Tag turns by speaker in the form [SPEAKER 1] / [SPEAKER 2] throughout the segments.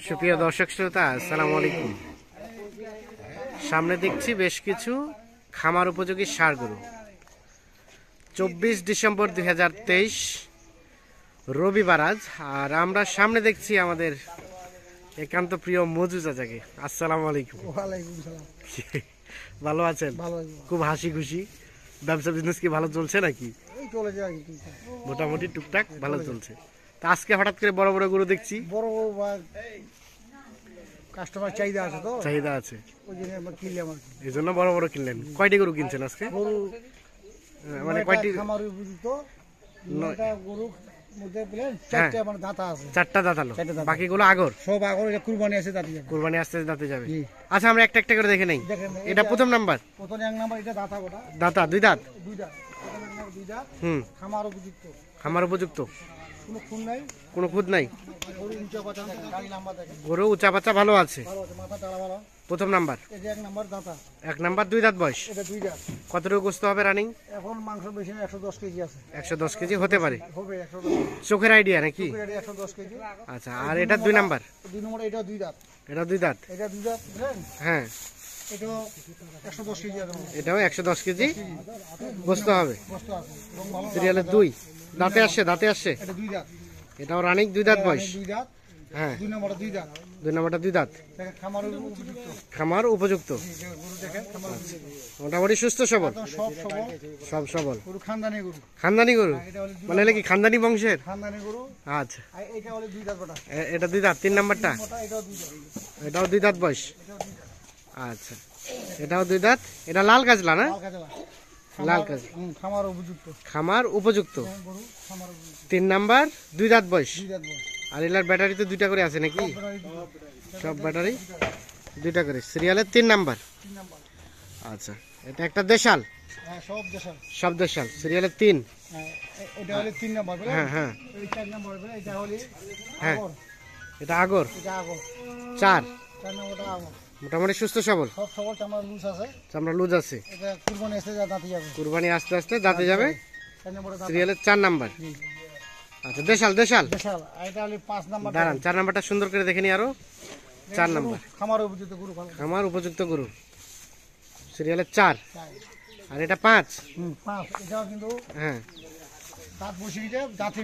[SPEAKER 1] সুপ্রিয় দর্শক শ্রোতা, আসসালামু আলাইকুম। সামনে দেখছি বেশ কিছু খামার উপযোগী ষাঁড় গরু। 24 ডিসেম্বর 2023 রবিবার আজ। আর আমরা সামনে দেখছি আমাদের একান্ত প্রিয় মজু চাচাকে। আসসালামু আলাইকুম।
[SPEAKER 2] ওয়ালাইকুম সালাম।
[SPEAKER 1] ভালো আছেন? খুব হাসি খুশি। ব্যবসা বিজনেস কি ভালো চলছে নাকি?
[SPEAKER 2] চলে যায়
[SPEAKER 1] মোটামুটি টুকটাক ভালো চলছে। তা আজকে হঠাৎ করে বড় বড় গরু দেখছি।
[SPEAKER 2] বড় কাস্টমার চাহিদা আছে, তো
[SPEAKER 1] চাহিদা আছে,
[SPEAKER 2] ওই জন্য আমরা কিনলাম আর কি।
[SPEAKER 1] এই জন্য বড় বড় কিনলেন। কয়টি গরু কিনছেন আজকে?
[SPEAKER 2] গরু
[SPEAKER 1] মানে কয়টি?
[SPEAKER 2] খামার উপযুক্ত 9টা গরু মধ্যে পেলেন 4টে মানে দাঁতা আছে।
[SPEAKER 1] 4টা দাঁতালো, বাকিগুলো আগর?
[SPEAKER 2] সব আগর। এটা কুরবানি আছে, দাঁতে যাবে।
[SPEAKER 1] কুরবানি আসতে দাঁতে যাবে। আচ্ছা, আমরা একটা একটা করে দেখে নেই। এটা প্রথম নাম্বার।
[SPEAKER 2] প্রথম এক নাম্বার এটা দাঁতা গোটা।
[SPEAKER 1] দাঁতা দুই দাঁত?
[SPEAKER 2] দুই দাঁত। প্রথম এক নাম্বার দুই দাঁত। খামার উপযুক্ত।
[SPEAKER 1] খামার উপযুক্ত,
[SPEAKER 2] কোনো খুন নাই,
[SPEAKER 1] কোনো খুদ নাই।
[SPEAKER 2] গরু উঁচা পাচা গাড়ি নাম্বার দেখেন,
[SPEAKER 1] গরু উঁচা পাচা ভালো আছে,
[SPEAKER 2] ভালো আছে, মাথা টাড়া ভালো।
[SPEAKER 1] প্রথম নাম্বার।
[SPEAKER 2] এটা এক নাম্বার দাঁতা।
[SPEAKER 1] এক নাম্বার দুই দাঁত বয়স।
[SPEAKER 2] এটা দুই দাঁত।
[SPEAKER 1] কতটুকু গোস্ত হবে রানিং?
[SPEAKER 2] এখন মাংস বেশি না, 110 কেজি আছে।
[SPEAKER 1] 110 কেজি হতে পারে,
[SPEAKER 2] হবে 110।
[SPEAKER 1] চোখের আইডিয়া নাকি?
[SPEAKER 2] 110 কেজি।
[SPEAKER 1] আচ্ছা, আর এটা দুই নাম্বার?
[SPEAKER 2] দুই নম্বর এটা দুই দাঁত।
[SPEAKER 1] এটা দুই দাঁত?
[SPEAKER 2] এটা দুই দাঁত বুঝলেন?
[SPEAKER 1] হ্যাঁ,
[SPEAKER 2] এটা 110 কেজি আছে।
[SPEAKER 1] এটাও 110 কেজি গোস্ত হবে।
[SPEAKER 2] বস্তু আছে এবং ভালো।
[SPEAKER 1] সিরিয়ালে দুই দাঁতে আসছে, দাঁতে আসছে।
[SPEAKER 2] এটা দুই দাঁত।
[SPEAKER 1] এটাও রানিং দুই দাঁত বয়স।
[SPEAKER 2] দুই দাঁত।
[SPEAKER 1] হ্যাঁ,
[SPEAKER 2] দুই নম্বরটা দুই দাঁত।
[SPEAKER 1] দুই নাম্বারটা দুই দাঁত।
[SPEAKER 2] দেখেন খামারের উপযুক্ত।
[SPEAKER 1] খামার উপযুক্ত,
[SPEAKER 2] গরু দেখেন খামার উপযুক্ত।
[SPEAKER 1] মোটামুটি সুস্থ সবল,
[SPEAKER 2] একদম সব সবল
[SPEAKER 1] সব সবল।
[SPEAKER 2] গরু, খানদানি গরু।
[SPEAKER 1] খানদানি গরু
[SPEAKER 2] এটা হলো
[SPEAKER 1] মানে হলে কি খানদানি বংশের?
[SPEAKER 2] খানদানি গরু।
[SPEAKER 1] আচ্ছা,
[SPEAKER 2] আর এটা হলো দুই দাঁত বটা।
[SPEAKER 1] এটা দুই দাঁত। তিন নাম্বারটা?
[SPEAKER 2] এটাও দুই দাঁত।
[SPEAKER 1] এটাও দুই দাঁত বয়স।
[SPEAKER 2] এটাও দুই দাঁত।
[SPEAKER 1] আচ্ছা, এটাও দুই দাঁত। এটা লাল কাজলা না?
[SPEAKER 2] লাল কাজলা।
[SPEAKER 1] লাল কাজ,
[SPEAKER 2] খামার উপযুক্ত
[SPEAKER 1] খামার উপযুক্ত।
[SPEAKER 2] গরু, খামার উপযুক্ত।
[SPEAKER 1] 3 নাম্বার দুই দাঁত বয়স।
[SPEAKER 2] দুই দাঁত বয়স।
[SPEAKER 1] আর এলার ব্যাটারি তো দুইটা করে আছে নাকি? সব ব্যাটারি দুইটা করে। সিরিয়ালে 3 নাম্বার।
[SPEAKER 2] 3 নাম্বার।
[SPEAKER 1] আচ্ছা, এটা একটা দেশাল?
[SPEAKER 2] হ্যাঁ, সব দেশাল।
[SPEAKER 1] সব দেশাল। সিরিয়ালে 3।
[SPEAKER 2] হ্যাঁ, এটা হলো 3 নাম্বার বলে।
[SPEAKER 1] হ্যাঁ হ্যাঁ
[SPEAKER 2] এই 4 নাম্বার বলে। এটা হলো
[SPEAKER 1] হ্যাঁ,
[SPEAKER 2] আগর।
[SPEAKER 1] এটা আগর।
[SPEAKER 2] এটা আগর।
[SPEAKER 1] 4
[SPEAKER 2] 4 নাম্বারটা আগর।
[SPEAKER 1] মোটামুটি সুস্থ সবল,
[SPEAKER 2] সব সবল, চামড়া লুজ আছে।
[SPEAKER 1] চামড়া লুজ আছে।
[SPEAKER 2] এটা কুরবানি এসে দাঁতে যাবে।
[SPEAKER 1] কুরবানি আস্তে আস্তে দাঁতে যাবে।
[SPEAKER 2] 4 নাম্বারটা দাঁত।
[SPEAKER 1] সিরিয়ালে 4 নাম্বার।
[SPEAKER 2] জি।
[SPEAKER 1] আচ্ছা, দেশাল দেশাল।
[SPEAKER 2] দেশাল। আর এটা হলো 5 নাম্বার।
[SPEAKER 1] দাঁড়ান, 4 নাম্বারটা সুন্দর করে দেখে নি আরো। 4 নাম্বার
[SPEAKER 2] খামার উপযুক্ত গরু, ভালো।
[SPEAKER 1] খামার উপযুক্ত গরু। সিরিয়ালে 4।
[SPEAKER 2] চাই।
[SPEAKER 1] আর এটা 5।
[SPEAKER 2] 5। এটাও কিন্তু
[SPEAKER 1] হ্যাঁ,
[SPEAKER 2] দাঁত বসে গেছে, দাঁত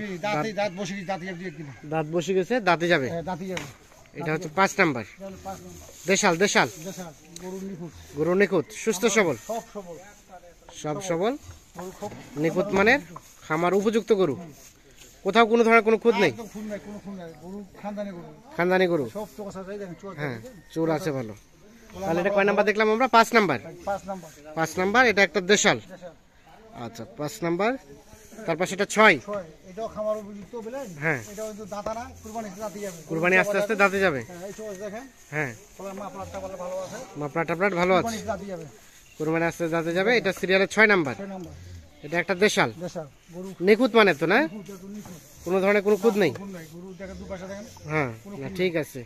[SPEAKER 2] বসে গেছে, দাঁতে যাবে একদিন।
[SPEAKER 1] দাঁত বসে গেছে, দাঁতে যাবে।
[SPEAKER 2] হ্যাঁ, দাঁতে যাবে।
[SPEAKER 1] এটা হচ্ছে 5 নাম্বার।
[SPEAKER 2] এটা হলো 5 নাম্বার।
[SPEAKER 1] দেশাল দেশাল
[SPEAKER 2] দেশাল। গরু নিখুঁত।
[SPEAKER 1] গরু নিখুঁত, সুস্থ সবল,
[SPEAKER 2] সব সবল।
[SPEAKER 1] সব সবল,
[SPEAKER 2] গরু খুব
[SPEAKER 1] নিখুঁত মানের খামার উপযুক্ত গরু। কোথাও কোনো ধরনের কোনো খুঁত নেই।
[SPEAKER 2] একদম খুন নাই, কোনো খুন নাই। গরু খানদানি গরু।
[SPEAKER 1] খানদানি গরু।
[SPEAKER 2] সব চোখ আছে, দেখেন চোখ আছে।
[SPEAKER 1] হ্যাঁ, চোর আছে ভালো। তাহলে এটা কয় নাম্বার দেখলাম আমরা? 5 নাম্বার।
[SPEAKER 2] 5 নাম্বার।
[SPEAKER 1] 5 নাম্বার। এটা একটা দেশাল।
[SPEAKER 2] দেশাল।
[SPEAKER 1] আচ্ছা, 5 নাম্বার। তারপর সেটা 6।
[SPEAKER 2] 6। এটাও খামার উপযুক্ত বলেন।
[SPEAKER 1] হ্যাঁ,
[SPEAKER 2] এটাও কিন্তু দাঁতা না, কুরবানি এসে দাঁতে যাবে।
[SPEAKER 1] কুরবানি আস্তে আস্তে দাঁতে যাবে।
[SPEAKER 2] হ্যাঁ, এই চোখ দেখেন।
[SPEAKER 1] হ্যাঁ,
[SPEAKER 2] তবে মাপলাটা ভালো আছে।
[SPEAKER 1] মাপড়া টাপড়াট ভালো আছে,
[SPEAKER 2] কুরবানি এসে দাঁতে যাবে।
[SPEAKER 1] কুরবানি আস্তে দাঁতে যাবে। এটা সিরিয়ালে 6 নাম্বার।
[SPEAKER 2] 6 নাম্বার।
[SPEAKER 1] এটা একটা দেশাল।
[SPEAKER 2] দেশাল। গরু
[SPEAKER 1] নিখুঁত মানে তো না?
[SPEAKER 2] নিখুঁত, একটু নিখুঁত।
[SPEAKER 1] কোনো ধরনের কোনো খুঁত নেই।
[SPEAKER 2] খুন নাই। গরু দেখেন দুপাশে দেখেন।
[SPEAKER 1] হ্যাঁ, না ঠিক আছে,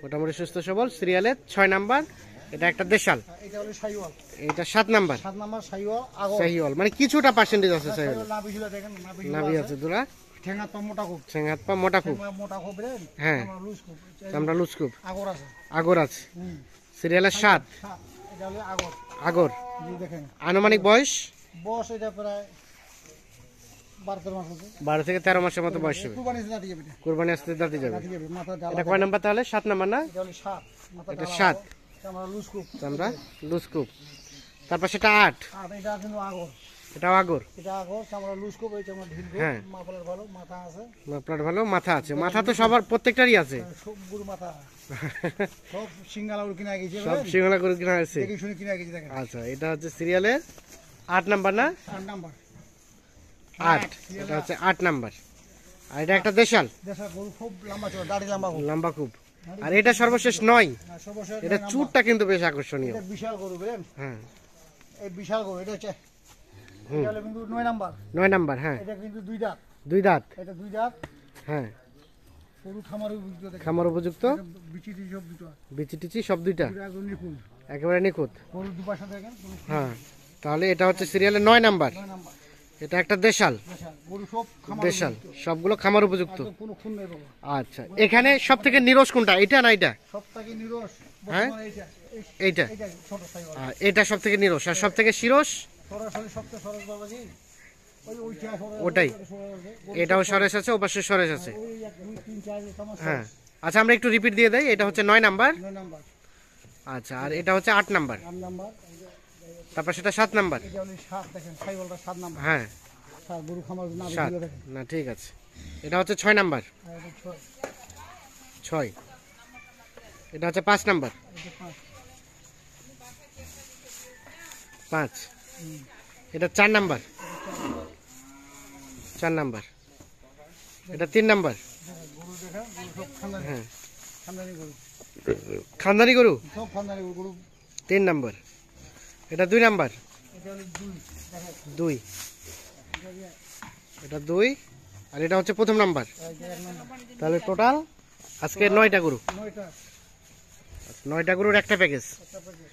[SPEAKER 1] মোটামুটি সুস্থ সবল। সিরিয়ালে 6 নাম্বার। এটা একটা দেশাল।
[SPEAKER 2] এটা হলো শাহিওয়াল।
[SPEAKER 1] এটা 7 নাম্বার।
[SPEAKER 2] 7 নাম্বার শাহিওয়াল আগর।
[SPEAKER 1] শাহিওয়াল মানে কিছুটা পার্সেন্টেজ আছে। শাহিওয়াল
[SPEAKER 2] শাহিওয়াল নাভিগুলো দেখেন,
[SPEAKER 1] নাভি আছে দুরা,
[SPEAKER 2] ঠেঙ্গা তো মোটা খুব।
[SPEAKER 1] ঠ্যাং হাত পা মোটা খুব।
[SPEAKER 2] মোটা খুব রেন।
[SPEAKER 1] হ্যাঁ,
[SPEAKER 2] আমরা লুজ খুব।
[SPEAKER 1] চামড়া লুজ খুব,
[SPEAKER 2] আগর আছে।
[SPEAKER 1] আগর আছে। সিরিয়ালে 7।
[SPEAKER 2] এটা হলো আগর।
[SPEAKER 1] আগর।
[SPEAKER 2] জি দেখেন।
[SPEAKER 1] আনুমানিক বয়স
[SPEAKER 2] বয়স এটা প্রায় 12 মাস আছে।
[SPEAKER 1] 12 থেকে 13 মাসের মতো বয়স হবে।
[SPEAKER 2] কুরবানি এসে দাঁতে যাবে এটা।
[SPEAKER 1] কুরবানি আসতে দাঁতে যাবে।
[SPEAKER 2] দাঁতে যাবে, মাথা ডালা।
[SPEAKER 1] এটা কয় নাম্বার তাহলে? 7 নাম্বার না?
[SPEAKER 2] এটা হলো 7। মাথা
[SPEAKER 1] এটা
[SPEAKER 2] ডালা।
[SPEAKER 1] 7।
[SPEAKER 2] আমরা লুজ খুব।
[SPEAKER 1] চামড়া লুজ খুব। তারপর সেটা 8।
[SPEAKER 2] আর এটা কিন্তু আগর।
[SPEAKER 1] এটাও আগর।
[SPEAKER 2] এটা আগর, আমরা লুজ খুব, এই আমরা ঢিল খুব।
[SPEAKER 1] হ্যাঁ।
[SPEAKER 2] মাপলার ভালো, মাথা আছে।
[SPEAKER 1] আপনার ভালো মাথা আছে। মাথা তো সবার প্রত্যেকটারই আছে।
[SPEAKER 2] সব গরু মাথা। সব সিঙ্গালা গরু কিনা গেছে।
[SPEAKER 1] সব সিংহলা করে কিনা আছে।
[SPEAKER 2] দেখে শুনে কিনা গেছে দেখেন।
[SPEAKER 1] আচ্ছা, এটা হচ্ছে সিরিয়ালের 8 নাম্বার না?
[SPEAKER 2] 8 নাম্বার।
[SPEAKER 1] 8। এটা হচ্ছে 8 নাম্বার। আর এটা একটা দেশাল।
[SPEAKER 2] দেশাল গরু খুব লম্বা চড়া, দাড়ি লম্বা খুব।
[SPEAKER 1] লম্বা খুব। আর এটা সর্বশেষ 9।
[SPEAKER 2] আর সর্বশেষ
[SPEAKER 1] এটা
[SPEAKER 2] 9 নাম্বার।
[SPEAKER 1] চুরটা কিন্তু বেশ আকর্ষণীয়।
[SPEAKER 2] এটা বিশাল গরু বুঝলেন।
[SPEAKER 1] হ্যাঁ,
[SPEAKER 2] এই বিশাল গরু এটা হচ্ছে, এটা হলো কিন্তু 9 নাম্বার।
[SPEAKER 1] 9 নাম্বার। হ্যাঁ,
[SPEAKER 2] এটা কিন্তু 2 দাঁত।
[SPEAKER 1] 2 দাঁত।
[SPEAKER 2] এটা 2 দাঁত।
[SPEAKER 1] হ্যাঁ,
[SPEAKER 2] গরু খামার উপযুক্ত দেখেন।
[SPEAKER 1] খামার উপযুক্ত,
[SPEAKER 2] বিচিটি সব দুটো।
[SPEAKER 1] বিচিটিচি সব দুইটা
[SPEAKER 2] পুরো একদম নিখুঁত।
[SPEAKER 1] একেবারে নিখুঁত।
[SPEAKER 2] গরু দুপাশে দেখেন।
[SPEAKER 1] হ্যাঁ, তাহলে এটা হচ্ছে সিরিয়ালের 9 নাম্বার।
[SPEAKER 2] 9 নাম্বার।
[SPEAKER 1] এটা একটা দেশাল।
[SPEAKER 2] গরু সব খামার
[SPEAKER 1] দেশাল সবগুলো খামার উপযুক্ত।
[SPEAKER 2] কোনো খুন নেই বাবা।
[SPEAKER 1] আচ্ছা, এখানে সব থেকে নিরস কোনটা, এটা না এটা?
[SPEAKER 2] সবথেকে নিরস
[SPEAKER 1] হ্যাঁ?
[SPEAKER 2] বর্তমানে এইটা।
[SPEAKER 1] এইটা।
[SPEAKER 2] এইটা ছোট সাইজ।
[SPEAKER 1] এটা সব থেকে নিরস, আর সব থেকে শিরস
[SPEAKER 2] সরাসরি সবচেয়ে সরস বাবাজি ওইটা সরস।
[SPEAKER 1] ওটাই।
[SPEAKER 2] সরস।
[SPEAKER 1] এটাও সরেস আছে, ওপাশে সরেস আছে।
[SPEAKER 2] ওই 1 2 3 4 সমস্যা।
[SPEAKER 1] হ্যাঁ, আচ্ছা আমরা একটু রিপিট দিয়ে দেই। এটা হচ্ছে 9 নাম্বার।
[SPEAKER 2] 9 নাম্বার।
[SPEAKER 1] আচ্ছা, আর এটা হচ্ছে 8 নাম্বার।
[SPEAKER 2] 8 নাম্বার।
[SPEAKER 1] তারপর সেটা 7 নাম্বার।
[SPEAKER 2] এটা হলো 7 দেখেন সাইওয়ালটা 7 নাম্বার।
[SPEAKER 1] হ্যাঁ,
[SPEAKER 2] 7 গরু খামার না
[SPEAKER 1] 7
[SPEAKER 2] বেশি দেখেন।
[SPEAKER 1] না, ঠিক আছে। এটা হচ্ছে 6 নাম্বার।
[SPEAKER 2] আর এটা 6।
[SPEAKER 1] 6। এটা হচ্ছে 5 নাম্বার।
[SPEAKER 2] এটা 5।
[SPEAKER 1] 5। এটা 4 নাম্বার। 4 নাম্বার। এটা 3 নাম্বার।
[SPEAKER 2] গরু দেখা গরু সব খানদানি।
[SPEAKER 1] হ্যাঁ,
[SPEAKER 2] খানদানি গরু।
[SPEAKER 1] খানদানি গরু।
[SPEAKER 2] সব খানদানি গরু।
[SPEAKER 1] 3 নাম্বার। এটা 2 নাম্বার।
[SPEAKER 2] এটা হলো 2 দেখেন।
[SPEAKER 1] 2। এটা 2, আর এটা হচ্ছে প্রথম নাম্বার।
[SPEAKER 2] এটা 1 নাম্বার।
[SPEAKER 1] তাহলে টোটাল আজকে 9টা গরু।
[SPEAKER 2] 9টা।
[SPEAKER 1] 9টা গরুর একটা প্যাকেজ।
[SPEAKER 2] একটা প্যাকেজ।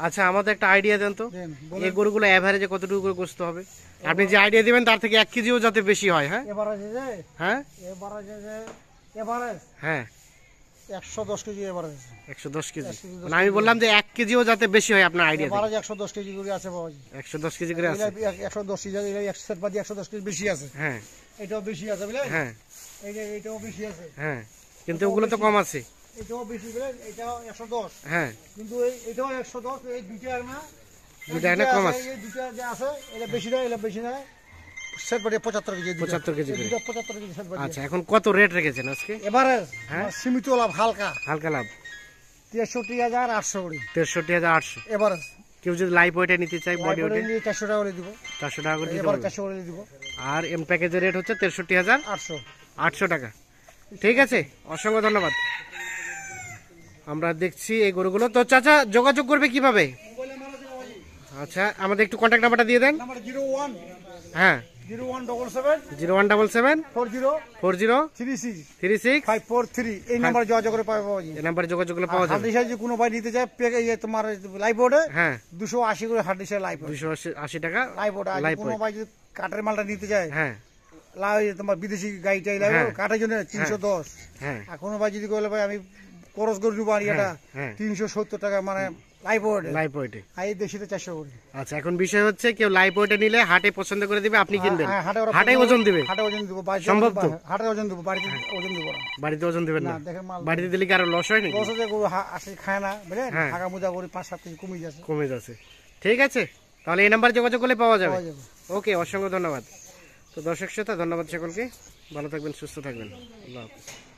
[SPEAKER 1] আচ্ছা, আমাদের একটা আইডিয়া দেন তো,
[SPEAKER 2] দেন
[SPEAKER 1] এই
[SPEAKER 2] বলেন।
[SPEAKER 1] গরুগুলো এভারেজে কতটুকু করে গোস্ত হবে? আপনি যে আইডিয়া দিবেন তার থেকে 1 কেজিও যাতে বেশি হয়। হ্যাঁ,
[SPEAKER 2] এভারেজ যে
[SPEAKER 1] হ্যাঁ,
[SPEAKER 2] এভারেজ
[SPEAKER 1] হ্যাঁ,
[SPEAKER 2] 110 কেজি এভারেজ।
[SPEAKER 1] 110 কেজি।
[SPEAKER 2] 110
[SPEAKER 1] মানে আমি বললাম যে 1 কেজিও যাতে বেশি হয় আপনার আইডিয়া।
[SPEAKER 2] এভারেজ 110 কেজি করে আছে বাবাজি।
[SPEAKER 1] 110 কেজি করে আছে।
[SPEAKER 2] 110 কেজি এটা 100 বাদি 110 কেজি বেশি আছে।
[SPEAKER 1] হ্যাঁ,
[SPEAKER 2] এটাও বেশি আছে বুঝলেন?
[SPEAKER 1] হ্যাঁ,
[SPEAKER 2] এটাও বেশি আছে।
[SPEAKER 1] হ্যাঁ, কিন্তু ওগুলো তো কম আছে।
[SPEAKER 2] এটাও বেশি বুঝলেন? এটাও 110।
[SPEAKER 1] হ্যাঁ,
[SPEAKER 2] কিন্তু এটাও 110, এই দুইটা না।
[SPEAKER 1] দুইটা না কম আছে।
[SPEAKER 2] এই দুইটা যে আছে এটা বেশি না, এটা বেশি না। সেট বাদি 75 কেজি।
[SPEAKER 1] 75 কেজি করে।
[SPEAKER 2] এটা 75 কেজি সেট বাদি।
[SPEAKER 1] আচ্ছা, এখন কত রেট রেখেছেন আজকে?
[SPEAKER 2] এভারেজ
[SPEAKER 1] হ্যাঁ?
[SPEAKER 2] সীমিত লাভ হালকা
[SPEAKER 1] হালকা লাভ
[SPEAKER 2] 63,800 করে
[SPEAKER 1] 63,800।
[SPEAKER 2] এভারেজ।
[SPEAKER 1] কেউ যদি লাইভ ওয়েটে নিতে চায়, বডি ওয়েটে
[SPEAKER 2] 400 টাকা করে দিব।
[SPEAKER 1] 400 টাকা করে দিতে
[SPEAKER 2] এবার
[SPEAKER 1] পারবেন।
[SPEAKER 2] 400 করে দিব।
[SPEAKER 1] আর এম প্যাকেজের রেট হচ্ছে 63,800
[SPEAKER 2] 800।
[SPEAKER 1] টাকা। ঠিক আছে, অসংখ্য ধন্যবাদ। আমরা দেখছি এই গরুগুলো। তো চাচা যোগাযোগ করবে কিভাবে? আচ্ছা, আমাদের একটু কন্ট্যাক্ট নাম্বারটা দিয়ে দেন।
[SPEAKER 2] নাম্বার 01
[SPEAKER 1] হ্যাঁ,
[SPEAKER 2] 0177
[SPEAKER 1] 0177
[SPEAKER 2] 40
[SPEAKER 1] 40
[SPEAKER 2] 36
[SPEAKER 1] 36।
[SPEAKER 2] 543 এই নাম্বারে যোগাযোগ করে পাবে বাবাজি।
[SPEAKER 1] এই নাম্বারে যোগাযোগ করলে পাওয়া যাবে।
[SPEAKER 2] হার্ড ডিস্ক কোনো ভাই নিতে চায় তোমার লাইভ বোর্ডে
[SPEAKER 1] হ্যাঁ,
[SPEAKER 2] 280 করে হার্ড ডিস্কের লাইভ বোর্ড।
[SPEAKER 1] 280 টাকা
[SPEAKER 2] লাইভ বোর্ড আর
[SPEAKER 1] লাইভ
[SPEAKER 2] কোনো ভাই যদি কাঠের মালটা নিতে চায়,
[SPEAKER 1] হ্যাঁ,
[SPEAKER 2] তোমার বিদেশি গাড়িটাই লাইভ
[SPEAKER 1] হ্যাঁ।
[SPEAKER 2] কাঠের জন্য 310।
[SPEAKER 1] হ্যাঁ,
[SPEAKER 2] আর কোনো ভাই যদি বলে ভাই আমি খরচ করে দিব আর এটা
[SPEAKER 1] হ্যাঁ।
[SPEAKER 2] 370 টাকা মানে লাইভ বোর্ড।
[SPEAKER 1] লাইভ ওয়েটে।
[SPEAKER 2] আর এই দেশিতে 400 করে।
[SPEAKER 1] আচ্ছা, এখন বিষয় হচ্ছে কেউ লাইভ ওয়েটে নিলে হাটে পছন্দ করে দিবে, আপনি কিনবেন,
[SPEAKER 2] হ্যাঁ, হাটে ওরা
[SPEAKER 1] হাটেই ওজন দিবে।
[SPEAKER 2] হাটে ওজন দিব।
[SPEAKER 1] সম্ভব তো?
[SPEAKER 2] হাটে ওজন দিব, বাড়িতে ওজন দিব না।
[SPEAKER 1] বাড়িতে ওজন দিবেন না?
[SPEAKER 2] না, দেখে মাল
[SPEAKER 1] বাড়িতে দিলে কি আরো লস হয় নাকি?
[SPEAKER 2] বছরে গরু আসে খায় না বুঝলেন?
[SPEAKER 1] হ্যাঁ।
[SPEAKER 2] হাগা মুজা করে 5-7 কেজি কমে যাচ্ছে।
[SPEAKER 1] কমে যাচ্ছে। ঠিক আছে, তাহলে এই নাম্বার যোগাযোগ করলে পাওয়া যাবে।
[SPEAKER 2] পাওয়া যাবে।
[SPEAKER 1] ওকে, অসংখ্য ধন্যবাদ। তো দর্শক শ্রোতা, ধন্যবাদ সকলকে। ভালো থাকবেন, সুস্থ থাকবেন। আল্লাহ হাফেজ।